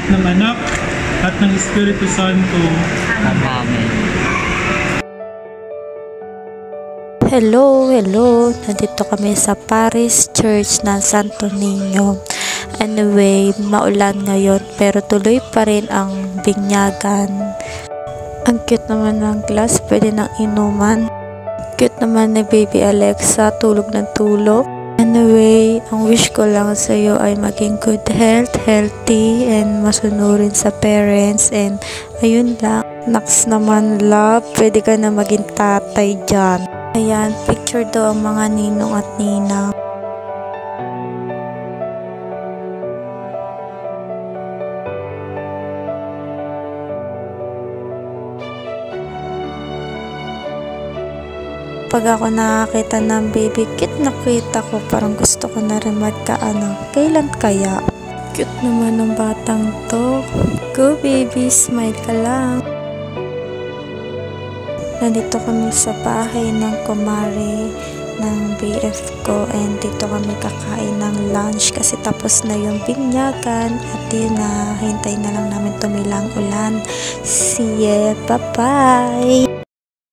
at ng Anak, at ng Espiritu Santo. Amen. Hello. Nandito kami sa Paris Church ng Santo Niño. Anyway, maulan ngayon pero tuloy pa rin ang binyagan. Ang cute naman ng glass, pwede nang inuman. Cute naman ni Baby Alexa, tulog ng tulog. Anyway, ang wish ko lang sa iyo ay maging good health, healthy, and masunurin sa parents. And ayun lang. Next naman, love, pwede ka na maging tatay dyan. Ayan, picture daw ang mga ninong at ninang. Pag ako nakakita ng baby, cute na kita ko. Parang gusto ko na rin kailan kaya? Cute naman ng batang to. Go baby, smile ka lang. Nandito kami sa bahay ng kumare ng BF ko, and dito kami kakain ng lunch kasi tapos na yung binyagan at yun na, hintay na lang namin tumilang ulan. See ya, bye bye!